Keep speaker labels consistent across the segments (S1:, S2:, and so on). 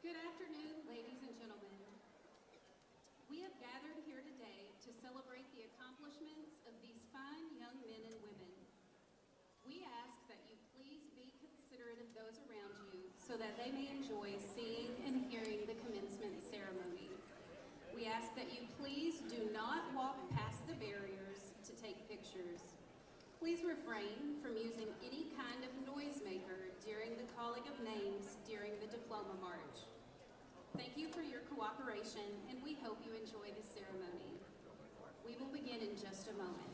S1: Good afternoon, ladies and gentlemen. We have gathered here today to celebrate the accomplishments of these fine young men and women. We ask that you please be considerate of those around you so that they may enjoy seeing and hearing the commencement ceremony. We ask that you please do not walk past the barriers to take pictures. Please refrain from using any kind of noisemaker during the calling of names during the diploma march. Thank you for your cooperation, and we hope you enjoy the ceremony. We will begin in just a moment.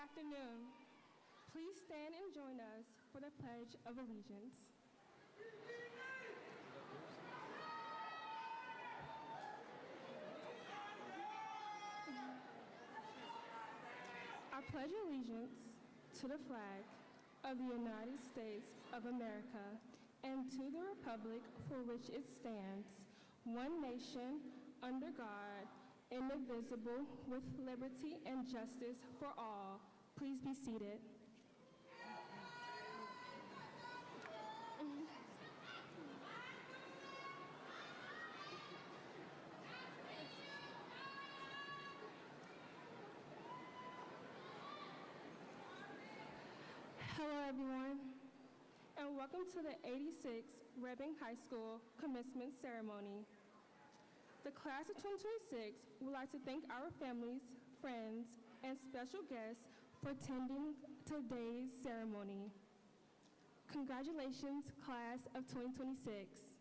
S2: afternoon. Please stand and join us for the Pledge of Allegiance. I pledge allegiance to the flag of the United States of America and to the republic for which it stands, one nation, under God, indivisible, with liberty and justice for all. Please be seated. Hello, everyone, and welcome to the 86th Red Bank High School commencement ceremony. The class of 2026 would like to thank our families, friends, and special guests for attending today's ceremony. Congratulations, class of 2026.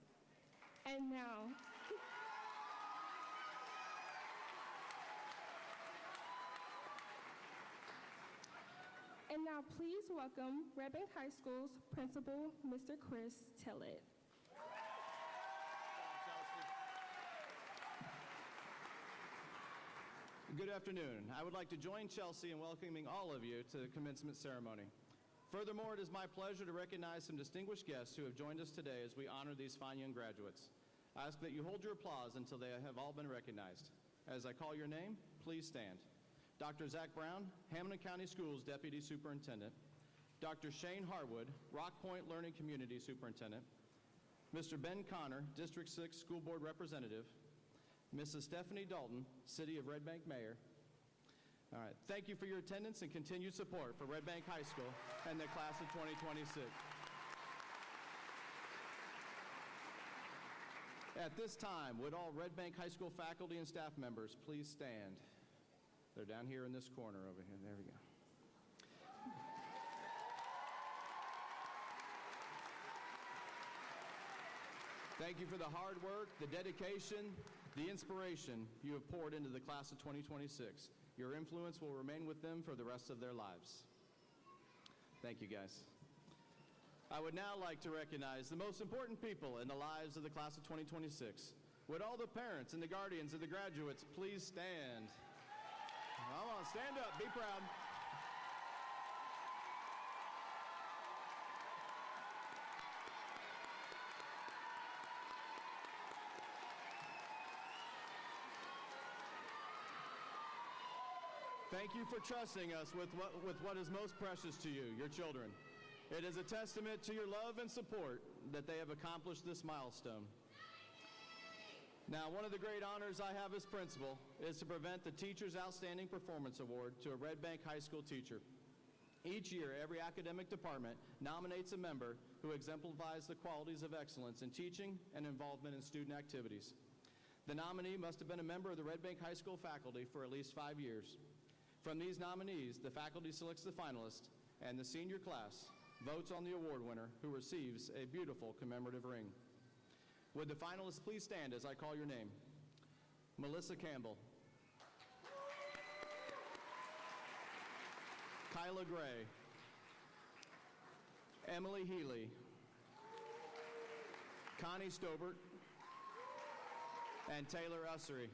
S2: And now, please welcome Red Bank High School's principal, Mr. Chris Tillett.
S3: Good afternoon. I would like to join Chelsea in welcoming all of you to the commencement ceremony. Furthermore, it is my pleasure to recognize some distinguished guests who have joined us today as we honor these fine young graduates. I ask that you hold your applause until they have all been recognized. As I call your name, please stand. Dr. Zach Brown, Hamilton County Schools Deputy Superintendent. Dr. Shane Harwood, Rock Point Learning Community Superintendent. Mr. Ben Connor, District 6 School Board Representative. Mrs. Stephanie Dalton, City of Red Bank Mayor. All right, thank you for your attendance and continued support for Red Bank High School and the class of 2026. At this time, would all Red Bank High School faculty and staff members please stand? They're down here in this corner over here. There we go. Thank you for the hard work, the dedication, the inspiration you have poured into the class of 2026. Your influence will remain with them for the rest of their lives. Thank you, guys. I would now like to recognize the most important people in the lives of the class of 2026. Would all the parents and the guardians of the graduates please stand? Come on, stand up, be proud. Thank you for trusting us with what is most precious to you, your children. It is a testament to your love and support that they have accomplished this milestone. Now, one of the great honors I have as principal is to present the Teacher's Outstanding Performance Award to a Red Bank High School teacher. Each year, every academic department nominates a member who exemplifies the qualities of excellence in teaching and involvement in student activities. The nominee must have been a member of the Red Bank High School faculty for at least 5 years. From these nominees, the faculty selects the finalist, and the senior class votes on the award winner, who receives a beautiful commemorative ring. Would the finalists please stand as I call your name? Melissa Campbell. Kyla Gray. Emily Healy. Connie Stobert. And Taylor Ussery.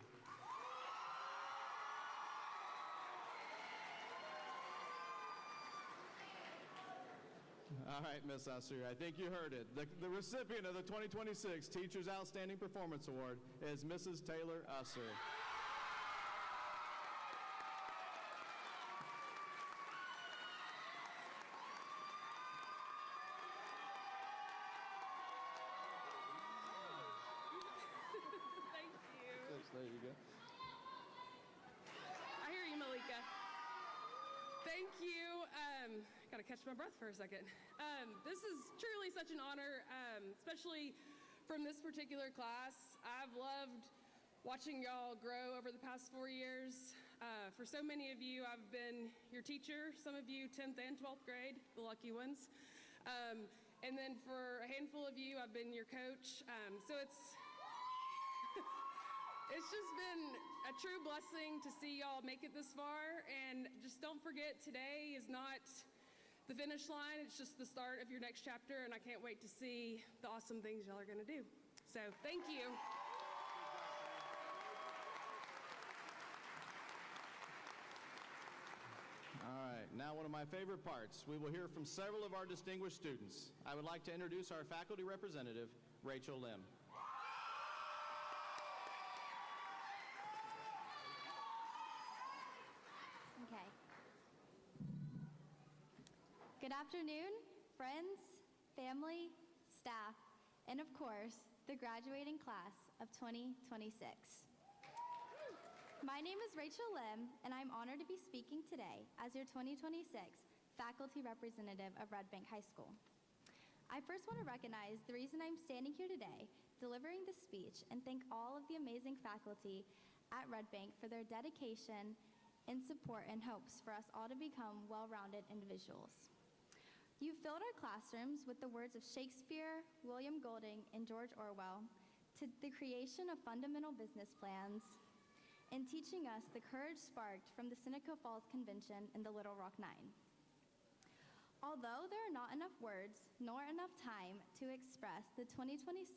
S3: All right, Ms. Ussery, I think you heard it. The recipient of the 2026 Teacher's Outstanding Performance Award is Mrs. Taylor Ussery.
S4: Thank you.
S3: There you go.
S4: I hear you, Malika. Thank you. Got to catch my breath for a second. This is truly such an honor, especially from this particular class. I've loved watching y'all grow over the past 4 years. For so many of you, I've been your teacher, some of you 10th and 12th grade, the lucky ones. And then for a handful of you, I've been your coach. So It's just been a true blessing to see y'all make it this far. And just don't forget, today is not the finish line. It's just the start of your next chapter. And I can't wait to see the awesome things y'all are going to do. So thank you.
S3: All right, now one of my favorite parts. We will hear from several of our distinguished students. I would like to introduce our faculty representative, Rachel Lim.
S5: Okay. Good afternoon, friends, family, staff, and of course, the graduating class of 2026. My name is Rachel Lim, and I'm honored to be speaking today as your 2026 faculty representative of Red Bank High School. I first want to recognize the reason I'm standing here today, delivering this speech, and thank all of the amazing faculty at Red Bank for their dedication and support and hopes for us all to become well-rounded individuals. You filled our classrooms with the words of Shakespeare, William Golding, and George Orwell to the creation of fundamental business plans and teaching us the courage sparked from the Seneca Falls Convention and the Little Rock Nine. Although there are not enough words nor enough time to express the 2026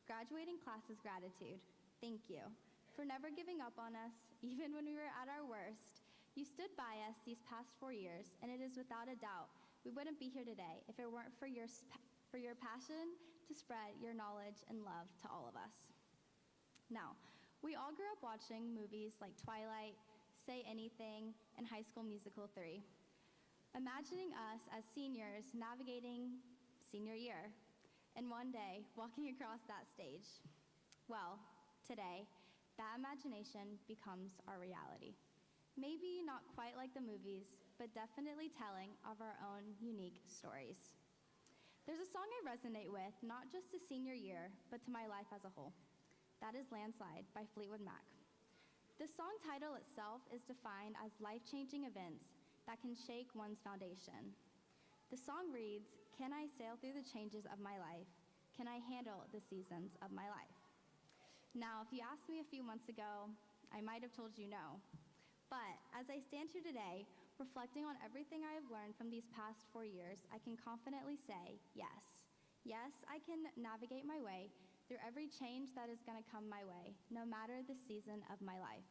S5: graduating class's gratitude, thank you for never giving up on us, even when we were at our worst. You stood by us these past 4 years, and it is without a doubt we wouldn't be here today if it weren't for your passion to spread your knowledge and love to all of us. Now, we all grew up watching movies like Twilight, Say Anything, and High School Musical 3, imagining us as seniors navigating senior year, and one day walking across that stage. Well, today, that imagination becomes our reality. Maybe not quite like the movies, but definitely telling of our own unique stories. There's a song I resonate with, not just to senior year, but to my life as a whole. That is Landslide by Fleetwood Mac. The song title itself is defined as life-changing events that can shake one's foundation. The song reads, "Can I sail through the changes of my life? Can I handle the seasons of my life?" Now, if you asked me a few months ago, I might have told you no. But as I stand here today, reflecting on everything I have learned from these past 4 years, I can confidently say yes. Yes, I can navigate my way through every change that is going to come my way, no matter the season of my life.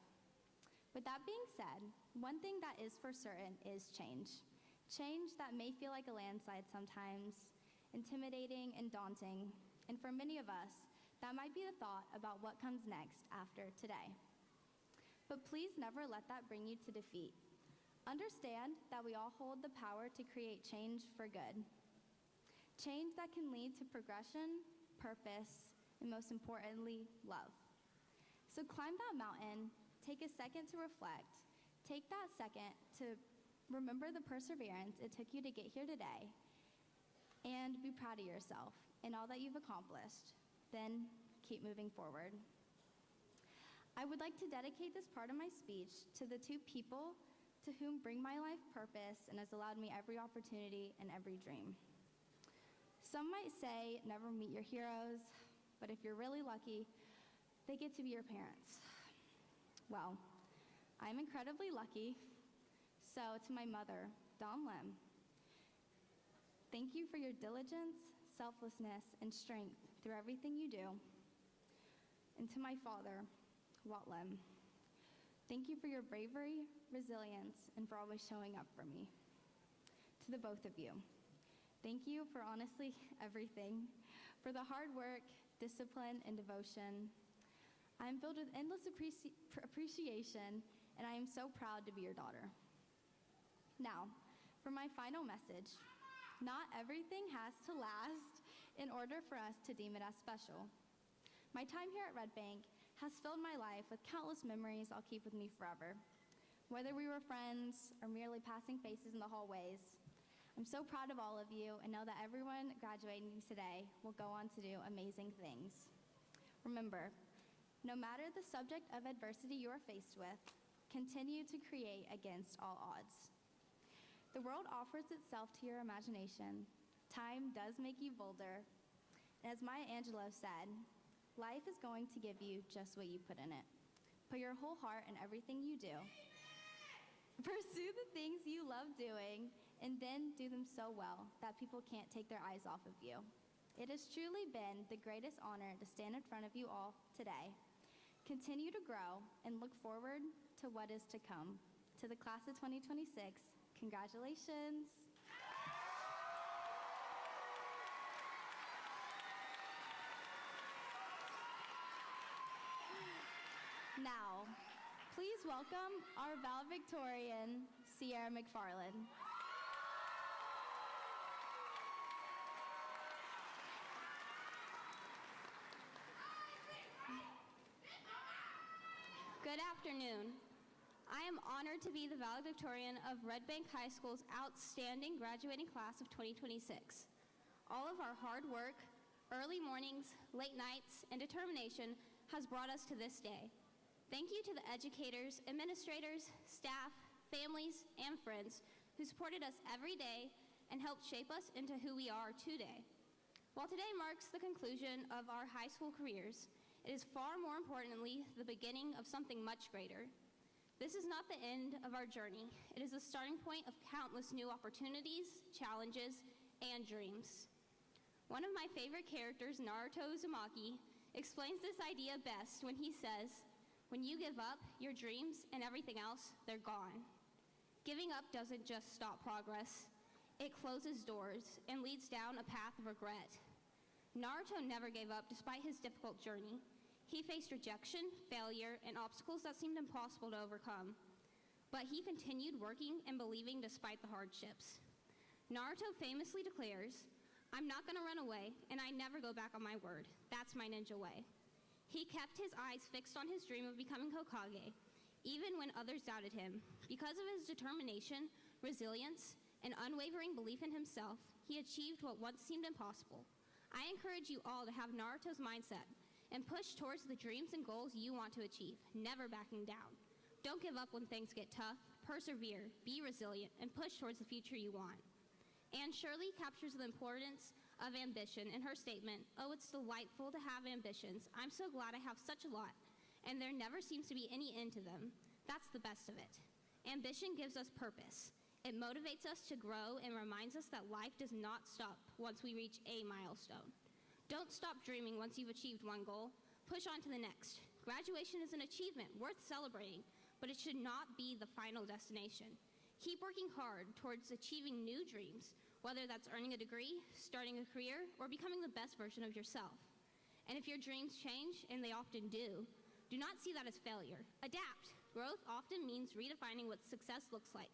S5: With that being said, one thing that is for certain is change. Change that may feel like a landslide sometimes, intimidating and daunting, and for many of us, that might be the thought about what comes next after today. But please never let that bring you to defeat. Understand that we all hold the power to create change for good. Change that can lead to progression, purpose, and most importantly, love. So climb that mountain, take a second to reflect, take that second to remember the perseverance it took you to get here today, and be proud of yourself and all that you've accomplished. Then keep moving forward. I would like to dedicate this part of my speech to the two people to whom bring my life purpose and has allowed me every opportunity and every dream. Some might say never meet your heroes, but if you're really lucky, they get to be your parents. Well, I'm incredibly lucky. So to my mother, Dawn Lim, thank you for your diligence, selflessness, and strength through everything you do. And to my father, Walt Lim, thank you for your bravery, resilience, and for always showing up for me. To the both of you, thank you for honestly everything, for the hard work, discipline, and devotion. I am filled with endless appreciation, and I am so proud to be your daughter. Now, for my final message, not everything has to last in order for us to deem it as special. My time here at Red Bank has filled my life with countless memories I'll keep with me forever. Whether we were friends or merely passing faces in the hallways, I'm so proud of all of you and know that everyone graduating today will go on to do amazing things. Remember, no matter the subject of adversity you are faced with, continue to create against all odds. The world offers itself to your imagination. Time does make you bolder. And as Maya Angelou said, life is going to give you just what you put in it. Put your whole heart in everything you do. Pursue the things you love doing, and then do them so well that people can't take their eyes off of you. It has truly been the greatest honor to stand in front of you all today. Continue to grow and look forward to what is to come. To the class of 2026, congratulations. Now, please welcome our valedictorian, Sierra McFarland.
S6: Good afternoon. I am honored to be the valedictorian of Red Bank High School's outstanding graduating class of 2026. All of our hard work, early mornings, late nights, and determination has brought us to this day. Thank you to the educators, administrators, staff, families, and friends who supported us every day and helped shape us into who we are today. While today marks the conclusion of our high school careers, it is far more importantly the beginning of something much greater. This is not the end of our journey. It is the starting point of countless new opportunities, challenges, and dreams. One of my favorite characters, Naruto Uzumaki, explains this idea best when he says, "When you give up, your dreams and everything else, they're gone." Giving up doesn't just stop progress. It closes doors and leads down a path of regret. Naruto never gave up despite his difficult journey. He faced rejection, failure, and obstacles that seemed impossible to overcome. But he continued working and believing despite the hardships. Naruto famously declares, "I'm not going to run away, and I never go back on my word. That's my ninja way." He kept his eyes fixed on his dream of becoming Hokage, even when others doubted him. Because of his determination, resilience, and unwavering belief in himself, he achieved what once seemed impossible. I encourage you all to have Naruto's mindset and push towards the dreams and goals you want to achieve, never backing down. Don't give up when things get tough. Persevere, be resilient, and push towards the future you want. Anne Shirley captures the importance of ambition in her statement, "Oh, it's delightful to have ambitions. I'm so glad I have such a lot, and there never seems to be any end to them. That's the best of it." Ambition gives us purpose. It motivates us to grow and reminds us that life does not stop once we reach a milestone. Don't stop dreaming once you've achieved one goal. Push on to the next. Graduation is an achievement worth celebrating, but it should not be the final destination. Keep working hard towards achieving new dreams, whether that's earning a degree, starting a career, or becoming the best version of yourself. And if your dreams change, and they often do not see that as failure. Adapt. Growth often means redefining what success looks like.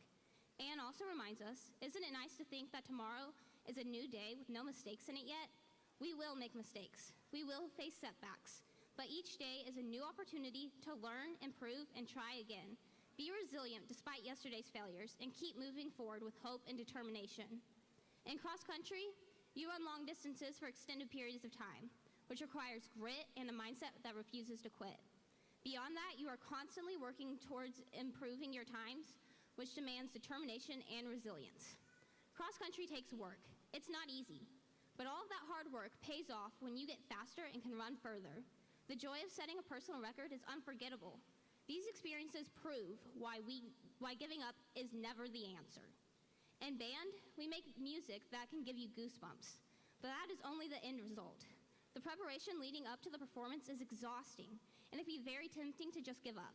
S6: Anne also reminds us, isn't it nice to think that tomorrow is a new day with no mistakes in it yet? We will make mistakes. We will face setbacks. But each day is a new opportunity to learn, improve, and try again. Be resilient despite yesterday's failures and keep moving forward with hope and determination. In cross country, you run long distances for extended periods of time, which requires grit and a mindset that refuses to quit. Beyond that, you are constantly working towards improving your times, which demands determination and resilience. Cross country takes work. It's not easy, but all of that hard work pays off when you get faster and can run further. The joy of setting a personal record is unforgettable. These experiences prove why giving up is never the answer. In band, we make music that can give you goosebumps, but that is only the end result. The preparation leading up to the performance is exhausting, and it can be very tempting to just give up.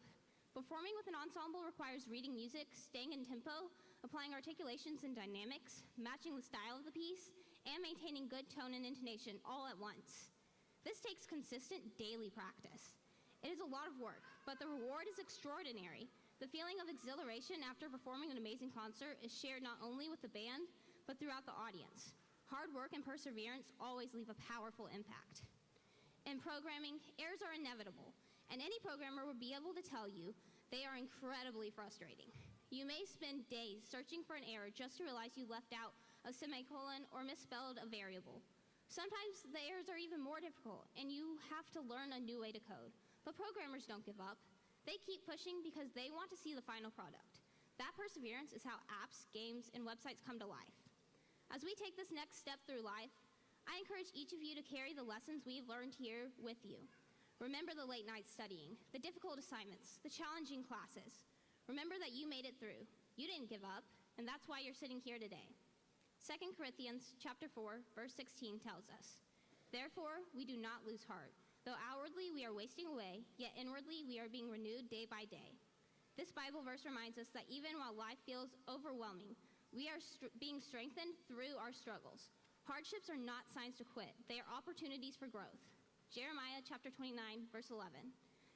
S6: Performing with an ensemble requires reading music, staying in tempo, applying articulations and dynamics, matching the style of the piece, and maintaining good tone and intonation all at once. This takes consistent daily practice. It is a lot of work, but the reward is extraordinary. The feeling of exhilaration after performing an amazing concert is shared not only with the band, but throughout the audience. Hard work and perseverance always leave a powerful impact. In programming, errors are inevitable, and any programmer will be able to tell you they are incredibly frustrating. You may spend days searching for an error just to realize you left out a semicolon or misspelled a variable. Sometimes the errors are even more difficult, and you have to learn a new way to code. But programmers don't give up. They keep pushing because they want to see the final product. That perseverance is how apps, games, and websites come to life. As we take this next step through life, I encourage each of you to carry the lessons we've learned here with you. Remember the late night studying, the difficult assignments, the challenging classes. Remember that you made it through. You didn't give up, and that's why you're sitting here today. 2 Corinthians chapter 4, verse 16 tells us, "Therefore we do not lose heart. Though outwardly we are wasting away, yet inwardly we are being renewed day by day." This Bible verse reminds us that even while life feels overwhelming, we are being strengthened through our struggles. Hardships are not signs to quit. They are opportunities for growth. Jeremiah chapter 29, verse 11.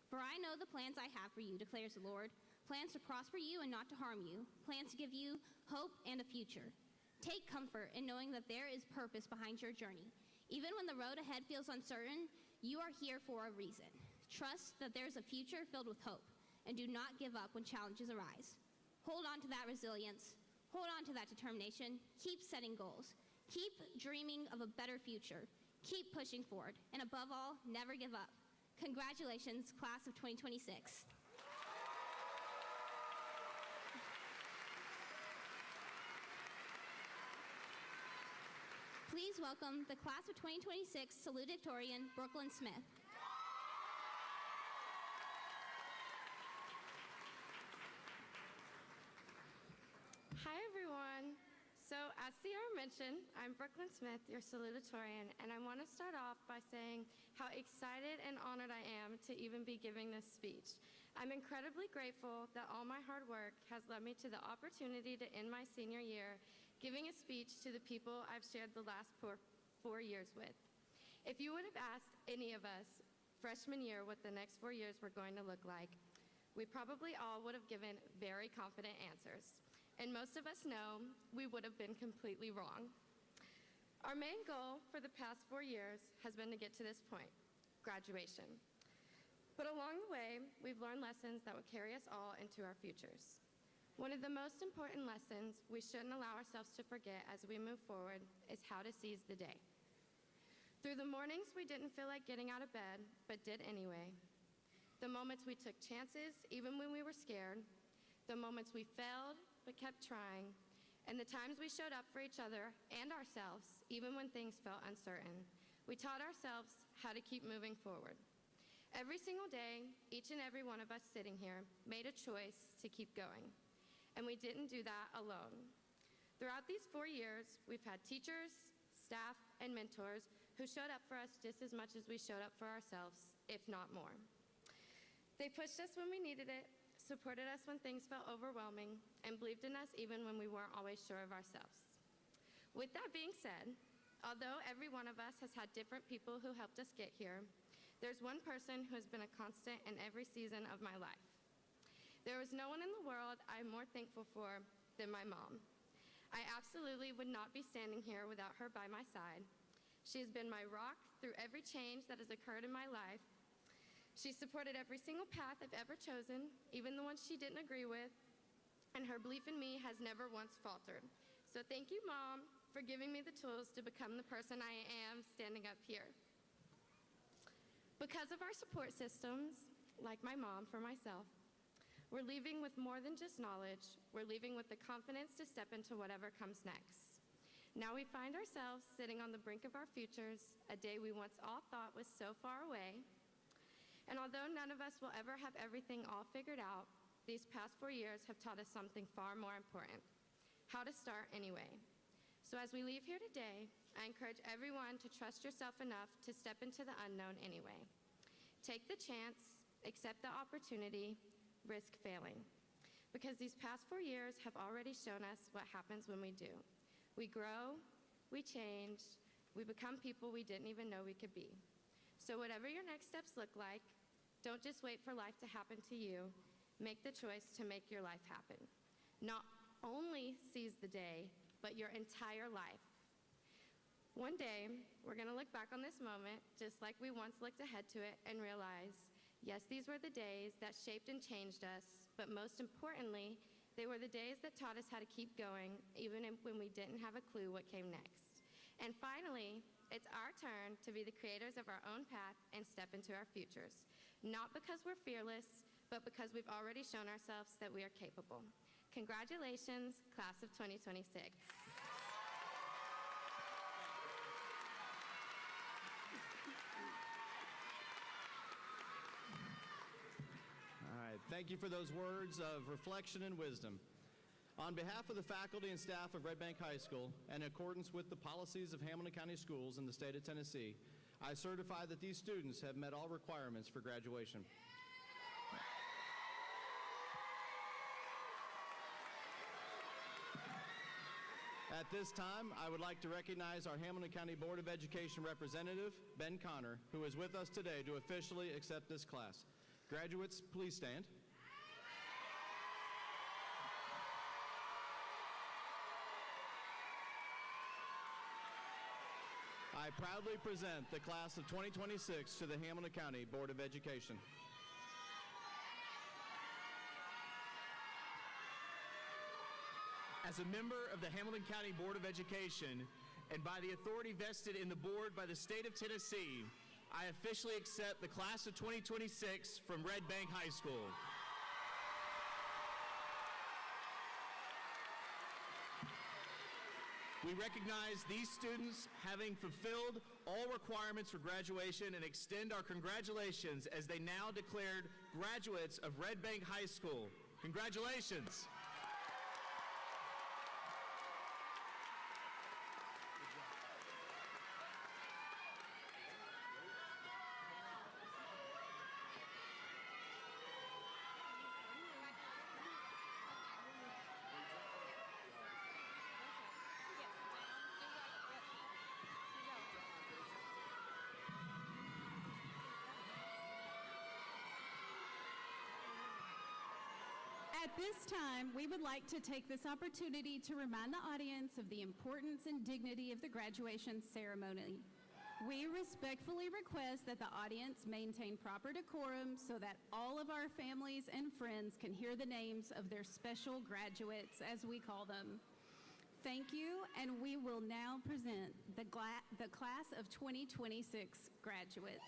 S6: "For I know the plans I have for you, declares the Lord, plans to prosper you and not to harm you, plans to give you hope and a future." Take comfort in knowing that there is purpose behind your journey. Even when the road ahead feels uncertain, you are here for a reason. Trust that there's a future filled with hope, and do not give up when challenges arise. Hold on to that resilience. Hold on to that determination. Keep setting goals. Keep dreaming of a better future. Keep pushing forward. And above all, never give up. Congratulations, class of 2026. Please welcome the class of 2026 salutatorian, Brooklyn Smith.
S7: Hi, everyone. So, as CR mentioned, I'm Brooklyn Smith, your salutatorian, and I want to start off by saying how excited and honored I am to even be giving this speech. I'm incredibly grateful that all my hard work has led me to the opportunity to end my senior year giving a speech to the people I've shared the last 4 years with. If you would have asked any of us freshman year what the next 4 years were going to look like, we probably all would have given very confident answers. And most of us know we would have been completely wrong. Our main goal for the past 4 years has been to get to this point, graduation. But along the way, we've learned lessons that will carry us all into our futures. One of the most important lessons we shouldn't allow ourselves to forget as we move forward is how to seize the day. Through the mornings we didn't feel like getting out of bed, but did anyway. The moments we took chances, even when we were scared. The moments we failed, but kept trying. And the times we showed up for each other and ourselves, even when things felt uncertain. We taught ourselves how to keep moving forward. Every single day, each and every one of us sitting here made a choice to keep going. And we didn't do that alone. Throughout these 4 years, we've had teachers, staff, and mentors who showed up for us just as much as we showed up for ourselves, if not more. They pushed us when we needed it, supported us when things felt overwhelming, and believed in us even when we weren't always sure of ourselves. With that being said, although every one of us has had different people who helped us get here, there's one person who has been a constant in every season of my life. There was no one in the world I'm more thankful for than my mom. I absolutely would not be standing here without her by my side. She has been my rock through every change that has occurred in my life. She supported every single path I've ever chosen, even the ones she didn't agree with, and her belief in me has never once faltered. So thank you, Mom, for giving me the tools to become the person I am standing up here. Because of our support systems, like my mom for myself, we're leaving with more than just knowledge. We're leaving with the confidence to step into whatever comes next. Now we find ourselves sitting on the brink of our futures, a day we once all thought was so far away. And although none of us will ever have everything all figured out, these past 4 years have taught us something far more important: how to start anyway. So as we leave here today, I encourage everyone to trust yourself enough to step into the unknown anyway. Take the chance, accept the opportunity, risk failing. Because these past 4 years have already shown us what happens when we do. We grow, we change, we become people we didn't even know we could be. So whatever your next steps look like, don't just wait for life to happen to you. Make the choice to make your life happen. Not only seize the day, but your entire life. One day, we're going to look back on this moment just like we once looked ahead to it and realize, yes, these were the days that shaped and changed us, but most importantly, they were the days that taught us how to keep going, even when we didn't have a clue what came next. And finally, it's our turn to be the creators of our own path and step into our futures. Not because we're fearless, but because we've already shown ourselves that we are capable. Congratulations, class of 2026.
S3: Thank you for those words of reflection and wisdom. On behalf of the faculty and staff of Red Bank High School, and in accordance with the policies of Hamilton County Schools in the state of Tennessee, I certify that these students have met all requirements for graduation. At this time, I would like to recognize our Hamilton County Board of Education representative, Ben Connor, who is with us today to officially accept this class. Graduates, please stand. I proudly present the class of 2026 to the Hamilton County Board of Education.
S8: As a member of the Hamilton County Board of Education, and by the authority vested in the board by the state of Tennessee, I officially accept the class of 2026 from Red Bank High School. We recognize these students having fulfilled all requirements for graduation and extend our congratulations as they now declared graduates of Red Bank High School. Congratulations.
S1: At this time, we would like to take this opportunity to remind the audience of the importance and dignity of the graduation ceremony. We respectfully request that the audience maintain proper decorum so that all of our families and friends can hear the names of their special graduates, as we call them. Thank you, and we will now present the class of 2026 graduates.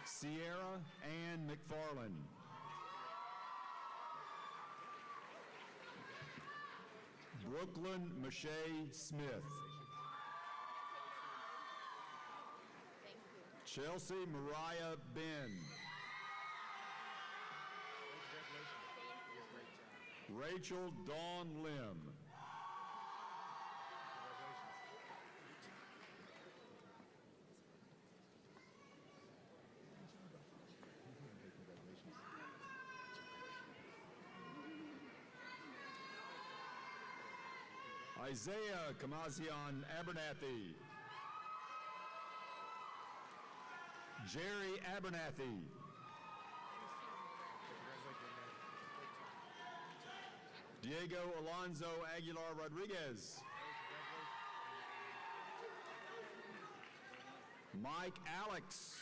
S9: Sierra Ann McFarland. Brooklyn Mache Smith. Chelsea Mariah Ben. Rachel Dawn Lim. Isaiah Kamazian Abernathy. Jerry Abernathy. Diego Alonzo Aguilar Rodriguez. Mike Alex.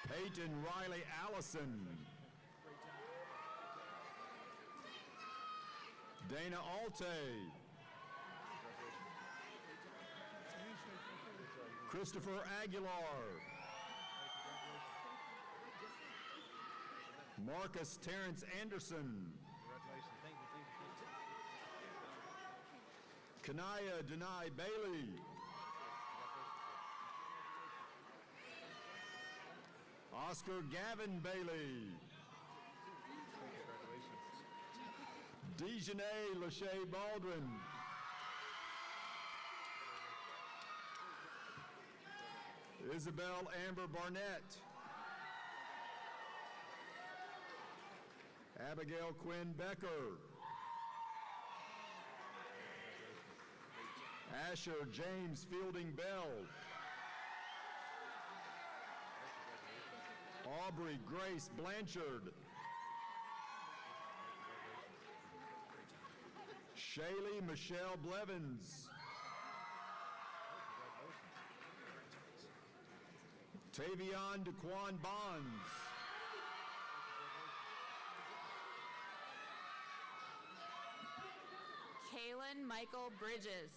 S9: Peyton Riley Allison. Dana Alte. Christopher Aguilar. Marcus Terrence Anderson. Kanaya Denai Bailey. Oscar Gavin Bailey. Dejanay Lachey Baldwin. Isabel Amber Barnett. Abigail Quinn Becker. Asher James Fielding Bell. Aubrey Grace Blanchard. Shaylee Michelle Blevins. Tavion DeQuan Bonds.
S10: Kaylin Michael Bridges.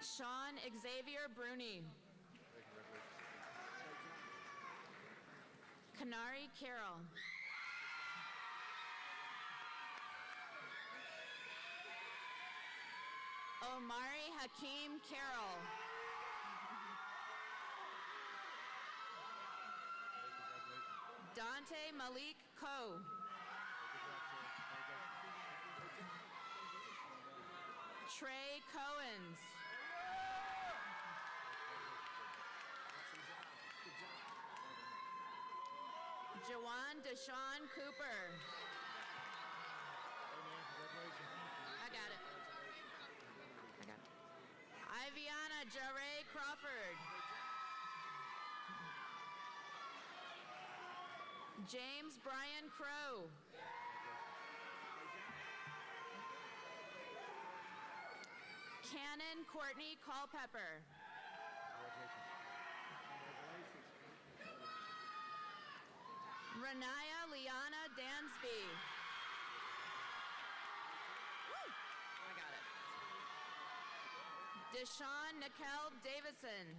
S10: Sean Xavier Bruni. Kanari Carroll. Omari Hakeem Carroll. Dante Malik Coe. Trey Cohens. Jawan Deshaun Cooper. I got it. Iviana Jarre Crawford. James Brian Crow. Cannon Courtney Culpepper. Renaya Liana Dansby. Woo! I got it. Deshaun Nikel Davison.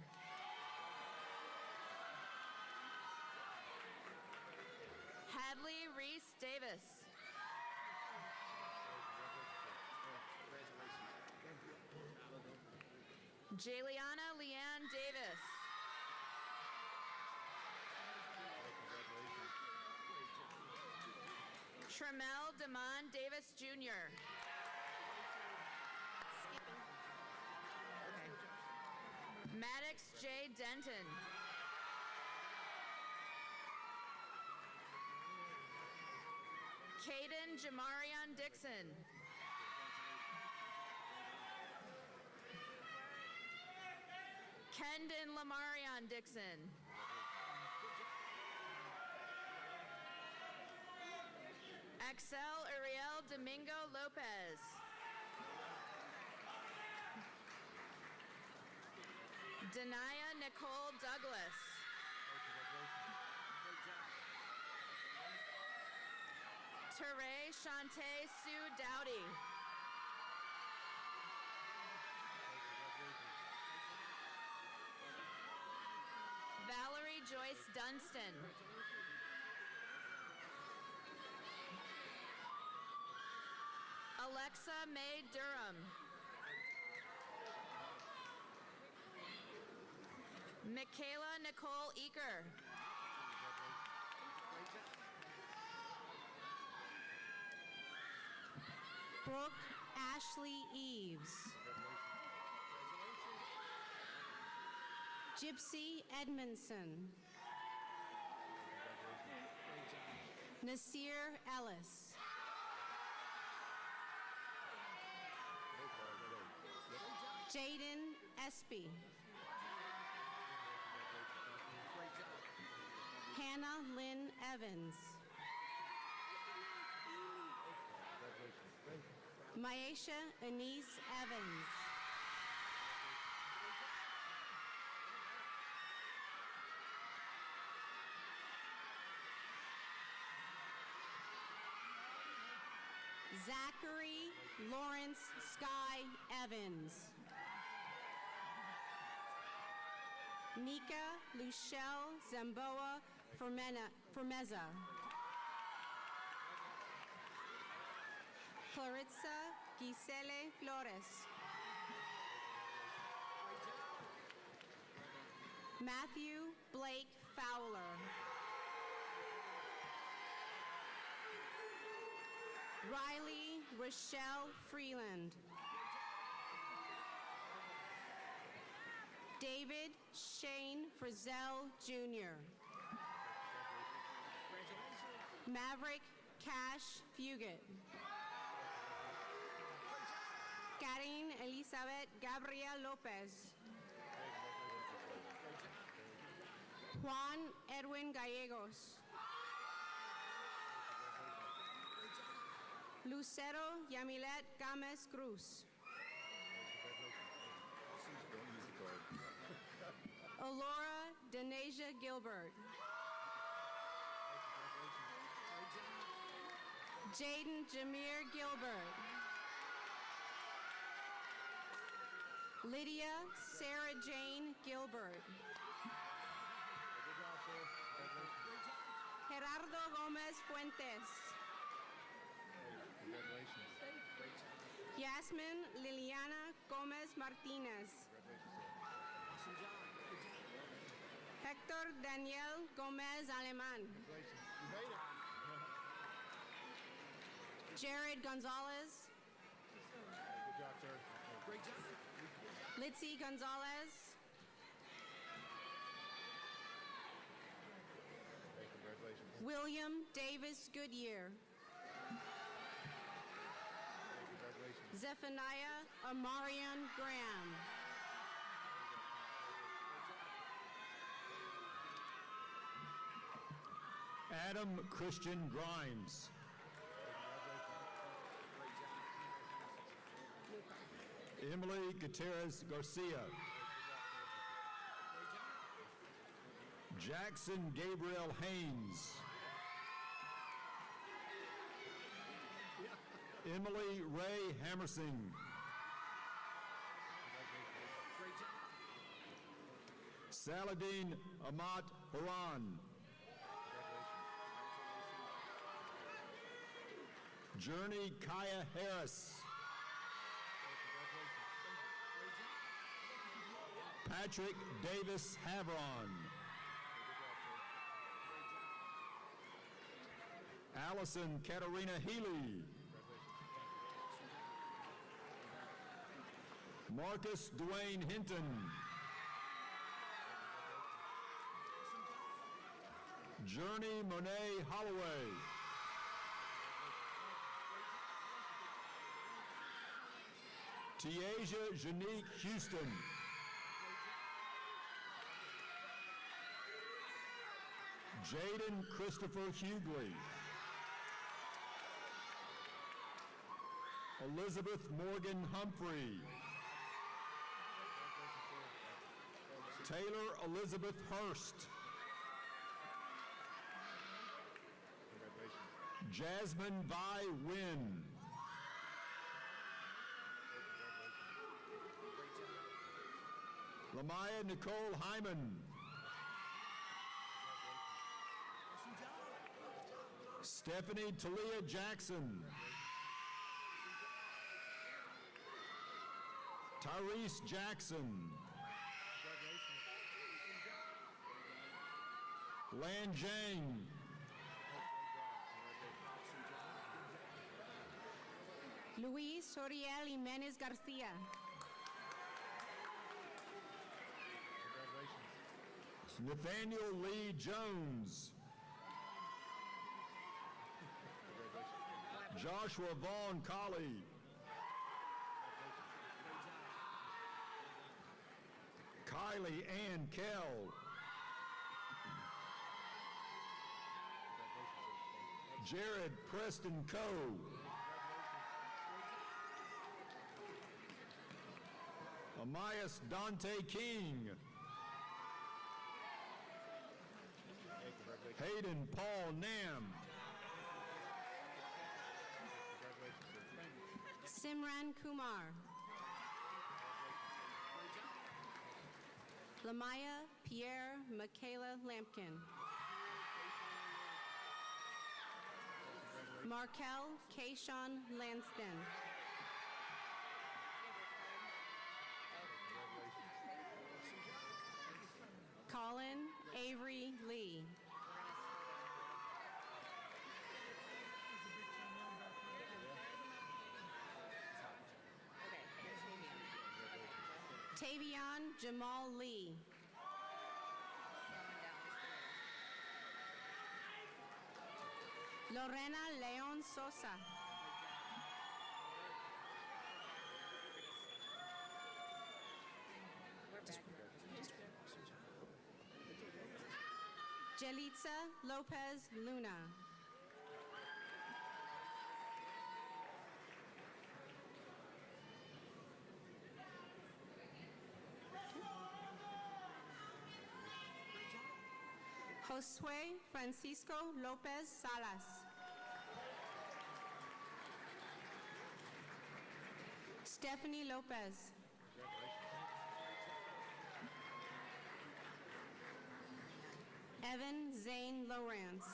S10: Hadley Reese Davis. Jaliana Leanne Davis. Tremel Damon Davis Jr. Maddox J. Denton. Caden Jamarion Dixon. Kendon Lamarion Dixon. Axel Uriel Domingo Lopez. Denaya Nicole Douglas. Teray Shantae Sue Dowdy. Valerie Joyce Dunstan. Alexa Mae Durham. Michaela Nicole Eaker.
S11: Brooke Ashley Eves. Gypsy Edmondson. Nasir Ellis. Jaden Espy. Hannah Lynn Evans. Myesha Anise Evans. Zachary Lawrence Sky Evans. Nika Luchelle Zamboa Fermeza. Clarissa Gisele Flores. Matthew Blake Fowler. Riley Rochelle Freeland. David Shane Frizzell Jr. Maverick Cash Fugit. Karen Elizabeth Gabriel Lopez. Juan Edwin Gallegos. Lucero Yamilet Gomez Cruz. Alora Denasia Gilbert. Jaden Jameer Gilbert. Lydia Sarah Jane Gilbert. Gerardo Gomez Fuentes. Yasmin Liliana Gomez Martinez. Hector Daniel Gomez Aleman. Jared Gonzalez.
S9: Good job, sir. Great job.
S11: Litzy Gonzalez.
S9: Congratulations.
S11: William Davis Goodyear.
S9: Congratulations.
S11: Zephaniah Amarian Graham.
S9: Adam Christian Grimes. Emily Gutierrez Garcia. Jackson Gabriel Haynes. Emily Ray Hammersing. Saladin Amat Haran. Journey Kaya Harris. Patrick Davis Havron. Allison Katarina Healy. Marcus Dwayne Hinton. Journey Monet Holloway. Tiaja Janique Houston. Jaden Christopher Hughley. Elizabeth Morgan Humphrey. Taylor Elizabeth Hurst. Jasmine Vi Wynn. Lamaya Nicole Hyman. Stephanie Talia Jackson. Tyrese Jackson. Lan Jang.
S11: Luis Soriel Jimenez Garcia.
S9: Nathaniel Lee Jones. Joshua Vaughn Colley. Kylie Ann Kell. Jared Preston Coe. Amias Dante King. Hayden Paul Nam.
S11: Simran Kumar. Lamaya Pierre Michaela Lampkin. Markel Kayshawn Lanston. Colin Avery Lee. Tavion Jamal Lee. Lorena Leon Sosa. Jelitza Lopez Luna. Josue Francisco Lopez Salas. Stephanie Lopez. Evan Zane Lawrence.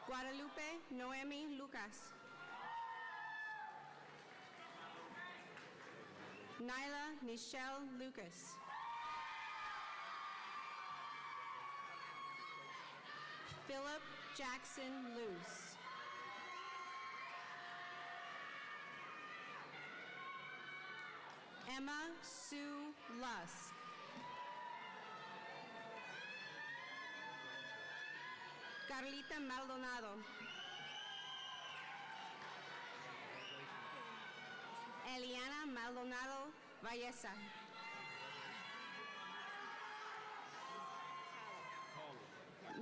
S11: Guadalupe Noemi Lucas. Nyla Nichelle Lucas. Philip Jackson Luce. Emma Sue Lusk. Carlita Maldonado. Eliana Maldonado Vallesa.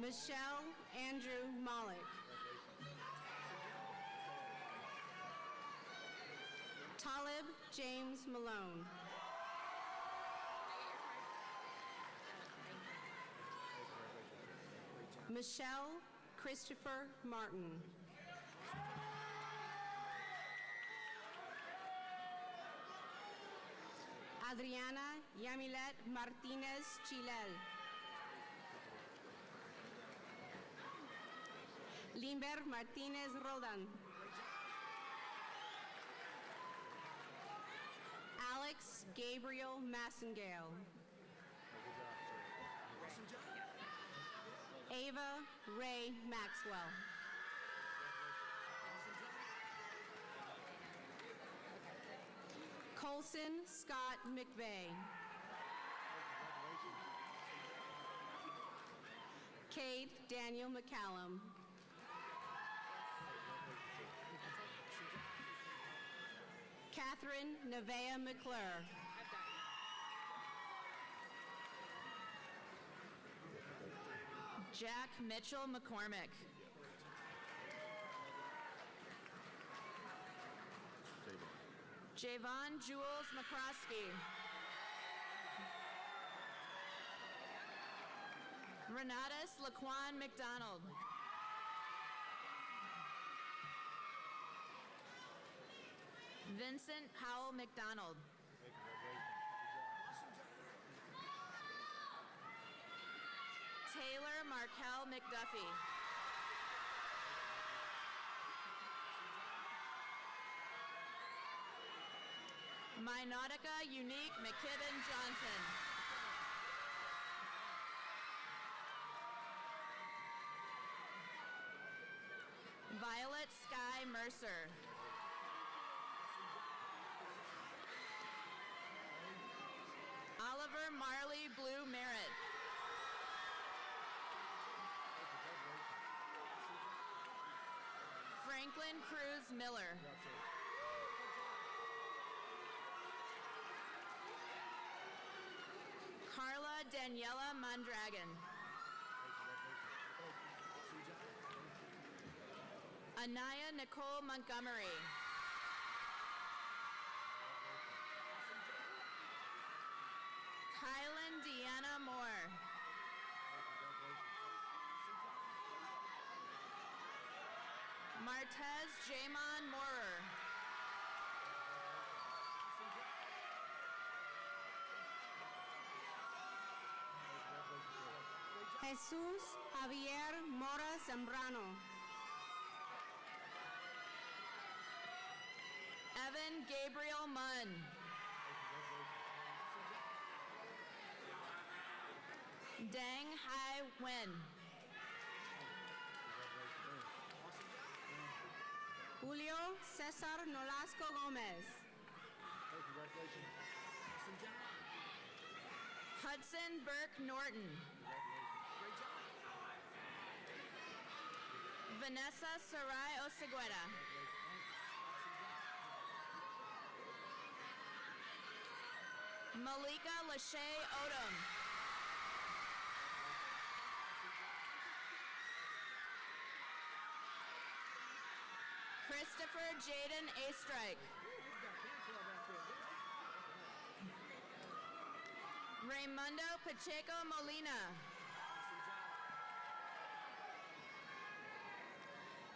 S11: Michelle Andrew Malik. Talib James Malone. Michelle Christopher Martin. Adriana Yamilet Martinez Chilel. Limber Martinez Rodan. Alex Gabriel Massengale. Ava Ray Maxwell. Colson Scott McVeigh. Cade Daniel McCallum. Catherine Nevea McClure.
S10: Jack Mitchell McCormick. Javon Jules McCroskey. Renatus Laquan McDonald. Vincent Powell McDonald. Taylor Markel McDuffie. Minautica Unique McKibben Johnson. Violet Sky Mercer. Oliver Marley Blue Merritt. Franklin Cruz Miller. Carla Daniela Mondragon. Anaya Nicole Montgomery. Kylan Deanna Moore. Martez Jamon Moorer.
S11: Jesus Javier Mora Zambrano.
S10: Evan Gabriel Munn. Dang Hai Wen.
S11: Julio Cesar Nolasco Gomez.
S10: Hudson Burke Norton. Vanessa Sarai Oseguera. Malika Lachey Odom. Christopher Jaden Astrike. Raimundo Pacheco Molina.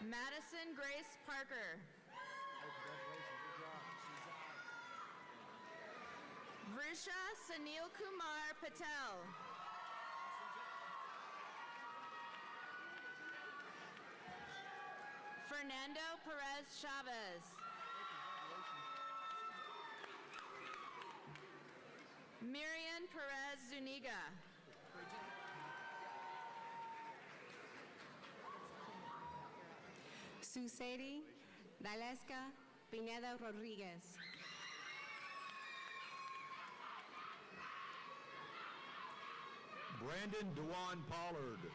S10: Madison Grace Parker. Vrusha Sunil Kumar Patel. Fernando Perez Chavez. Miriam Perez Zuniga.
S11: Susedi Daleska Pineda Rodriguez.
S9: Brandon Dewan Pollard.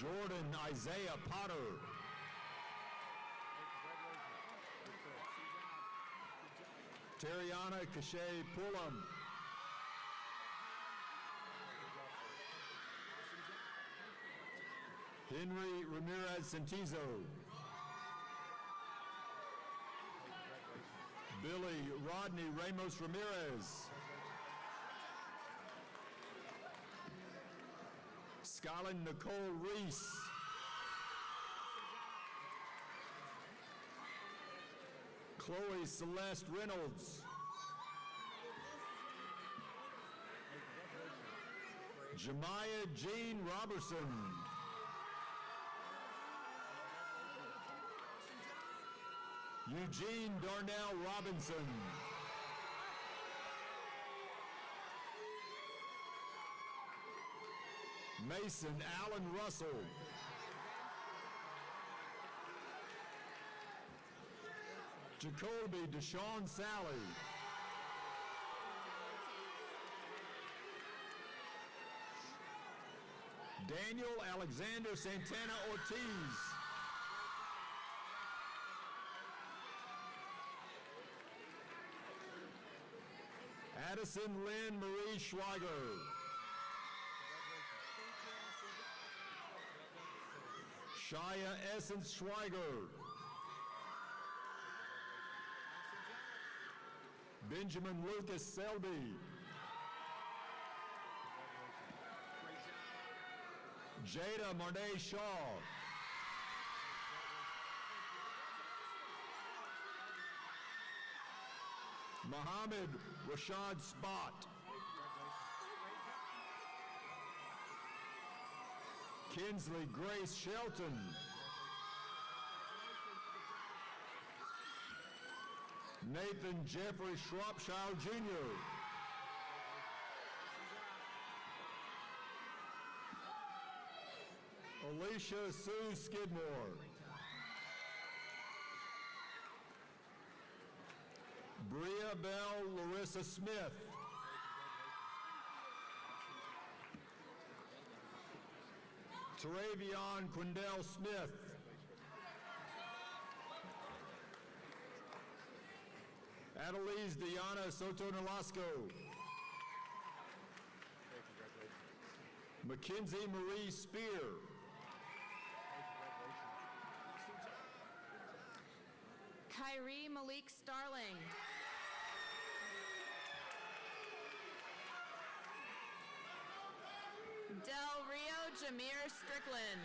S9: Jordan Isaiah Potter. Terriana Cachet Pullum. Henry Ramirez Santizo. Billy Rodney Ramos Ramirez. Skyland Nicole Reese. Chloe Celeste Reynolds. Jemiah Jean Robertson. Eugene Darnell Robinson. Mason Allen Russell. Jacoby Deshaun Sally. Daniel Alexander Santana Ortiz. Addison Lynn Marie Schweiger. Shia Essence Schweiger. Benjamin Lucas Selby. Jada Marnay Shaw. Muhammad Rashad Spot. Kinsley Grace Shelton. Nathan Jeffrey Shropshire Jr. Alicia Sue Skidmore. Bria Bell Larissa Smith. Teravion Quindell Smith. Adelise Diana Soto Nolasco. Mackenzie Marie Spear.
S10: Kyrie Malik Starling. Del Rio Jameer Strickland.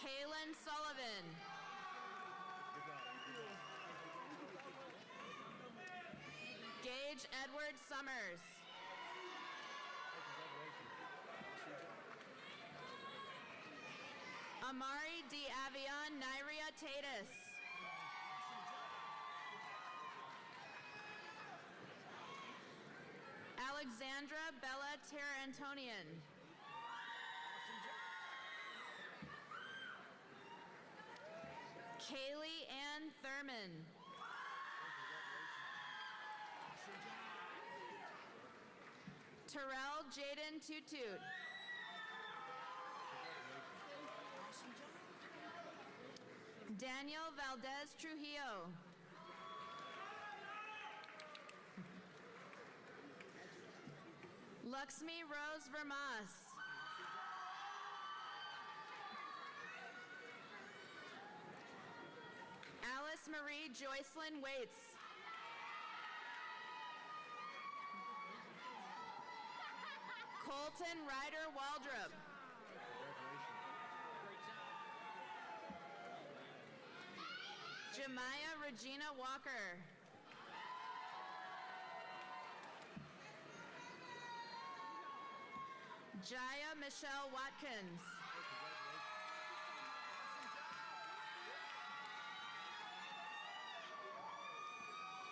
S10: Kaylin Sullivan. Gage Edward Summers. Amari D. Avion Nyria Tatus. Alexandra Bella Terrantonian. Kaylee Ann Thurman. Terrell Jaden Tutut. Daniel Valdez Trujillo. Luxmi Rose Vermas. Alice Marie Joycelyn Waits. Colton Ryder Waldrop. Jemiah Regina Walker. Jaya Michelle Watkins.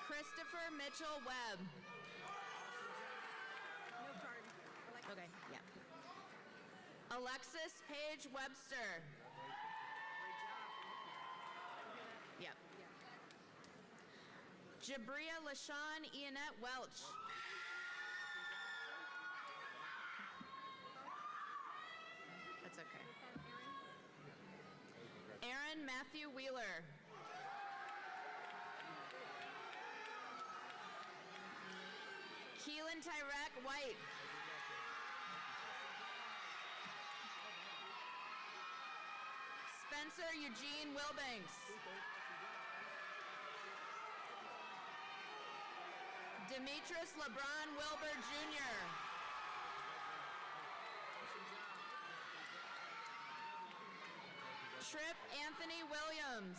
S10: Christopher Mitchell Webb. Okay, yeah. Alexis Paige Webster. Yep. Jabria LaShawn Ianette Welch. That's okay. Aaron Matthew Wheeler. Keelan Tyrek White. Spencer Eugene Wilbanks. Demetrius LeBron Wilbur Jr. Trip Anthony Williams.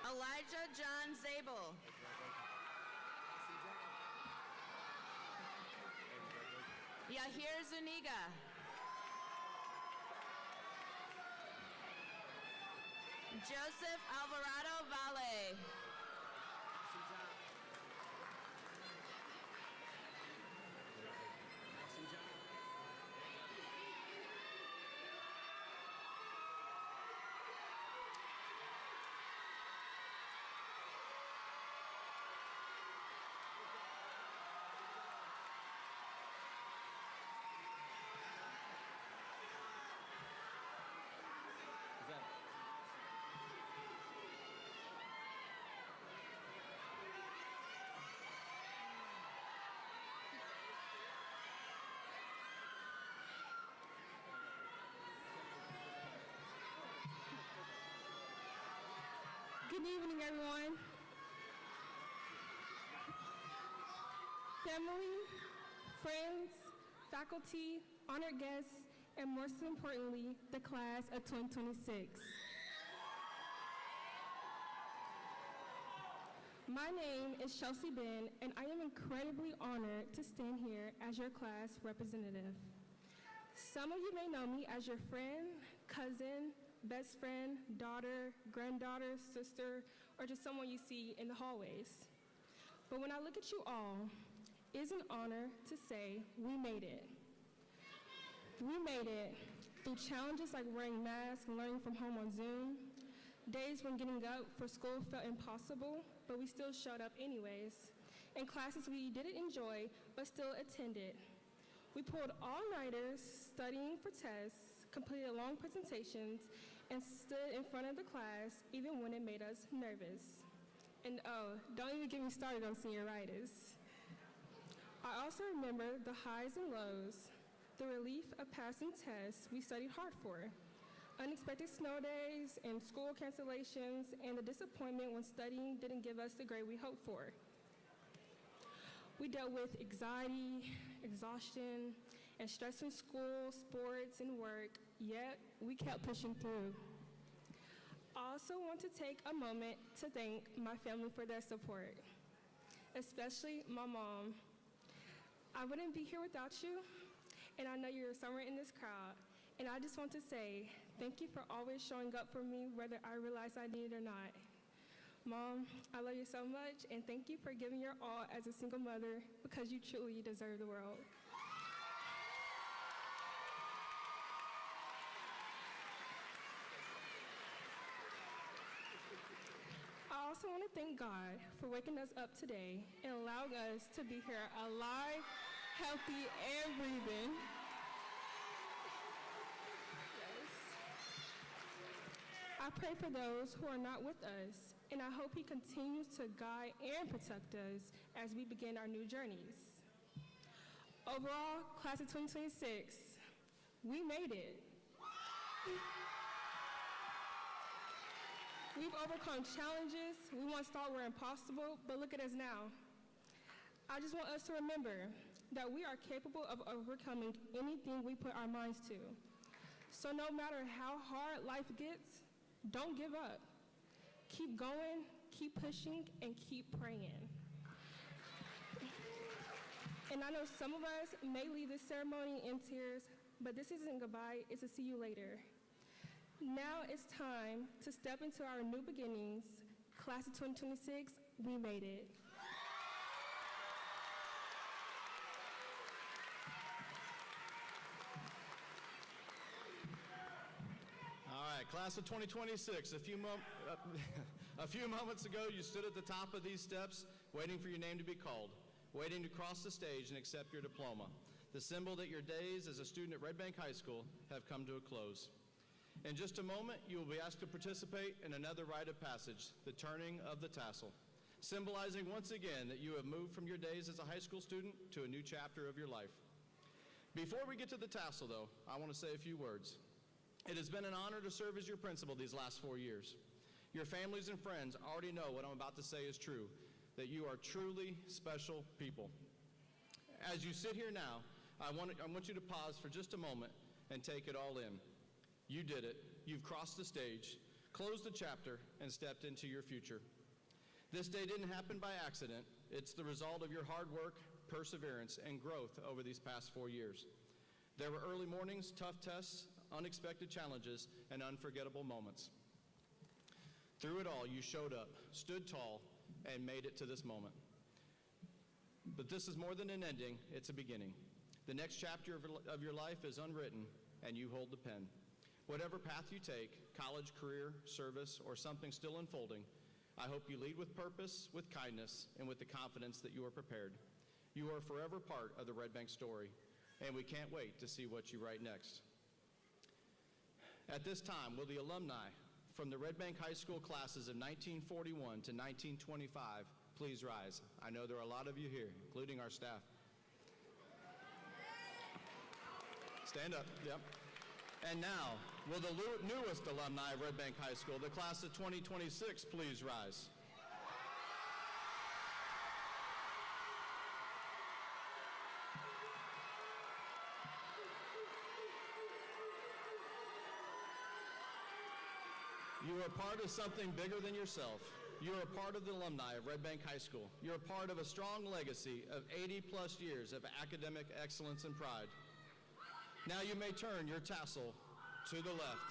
S10: Elijah John Zabel. Yahir Zuniga. Joseph Alvarado Valle.
S2: Good evening, everyone. Family, friends, faculty, honored guests, and most importantly, the class of 2026. My name is Chelsea Ben, and I am incredibly honored to stand here as your class representative. Some of you may know me as your friend, cousin, best friend, daughter, granddaughter, sister, or just someone you see in the hallways. But when I look at you all, it's an honor to say we made it. We made it through challenges like wearing masks and learning from home on Zoom, days when getting up for school felt impossible, but we still showed up anyways, and classes we didn't enjoy but still attended. We pulled all-nighters studying for tests, completed long presentations, and stood in front of the class even when it made us nervous. And oh, don't even get me started on senioritis. I also remember the highs and lows, the relief of passing tests we studied hard for, unexpected snow days and school cancellations, and the disappointment when studying didn't give us the grade we hoped for. We dealt with anxiety, exhaustion, and stress from school, sports, and work, yet we kept pushing through. I also want to take a moment to thank my family for their support, especially my mom. I wouldn't be here without you, and I know you're somewhere in this crowd, and I just want to say thank you for always showing up for me whether I realize I need it or not. Mom, I love you so much, and thank you for giving your all as a single mother because you truly deserve the world. I also want to thank God for waking us up today and allowing us to be here alive, healthy, and breathing. I pray for those who are not with us, and I hope He continues to guide and protect us as we begin our new journeys. Overall, class of 2026, we made it. We've overcome challenges we once thought were impossible, but look at us now. I just want us to remember that we are capable of overcoming anything we put our minds to. So no matter how hard life gets, don't give up. Keep going, keep pushing, and keep praying. And I know some of us may leave this ceremony in tears, but this isn't goodbye, it's a see you later. Now it's time to step into our new beginnings. Class of 2026, we made it.
S3: All right, class of 2026, a few moments ago, you stood at the top of these steps waiting for your name to be called, waiting to cross the stage and accept your diploma, the symbol that your days as a student at Red Bank High School have come to a close. In just a moment, you will be asked to participate in another rite of passage, the turning of the tassel, symbolizing once again that you have moved from your days as a high school student to a new chapter of your life. Before we get to the tassel, though, I want to say a few words. It has been an honor to serve as your principal these last 4 years. Your families and friends already know what I'm about to say is true, that you are truly special people. As you sit here now, I want you to pause for just a moment and take it all in. You did it. You've crossed the stage, closed the chapter, and stepped into your future. This day didn't happen by accident. It's the result of your hard work, perseverance, and growth over these past 4 years. There were early mornings, tough tests, unexpected challenges, and unforgettable moments. Through it all, you showed up, stood tall, and made it to this moment. But this is more than an ending, it's a beginning. The next chapter of your life is unwritten, and you hold the pen. Whatever path you take, college, career, service, or something still unfolding, I hope you lead with purpose, with kindness, and with the confidence that you are prepared. You are forever part of the Red Bank story, and we can't wait to see what you write next. At this time, will the alumni from the Red Bank High School classes of 1941 to 1925 please rise? I know there are a lot of you here, including our staff. Stand up, yep. And now, will the newest alumni of Red Bank High School, the class of 2026, please rise? You are part of something bigger than yourself. You are part of the alumni of Red Bank High School. You're a part of a strong legacy of 80-plus years of academic excellence and pride. Now you may turn your tassel to the left.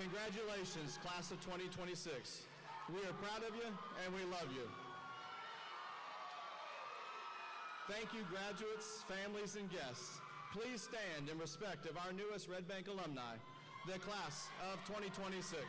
S3: Congratulations, class of 2026. We are proud of you and we love you. Thank you, graduates, families, and guests. Please stand in respect of our newest Red Bank alumni, the class of 2026.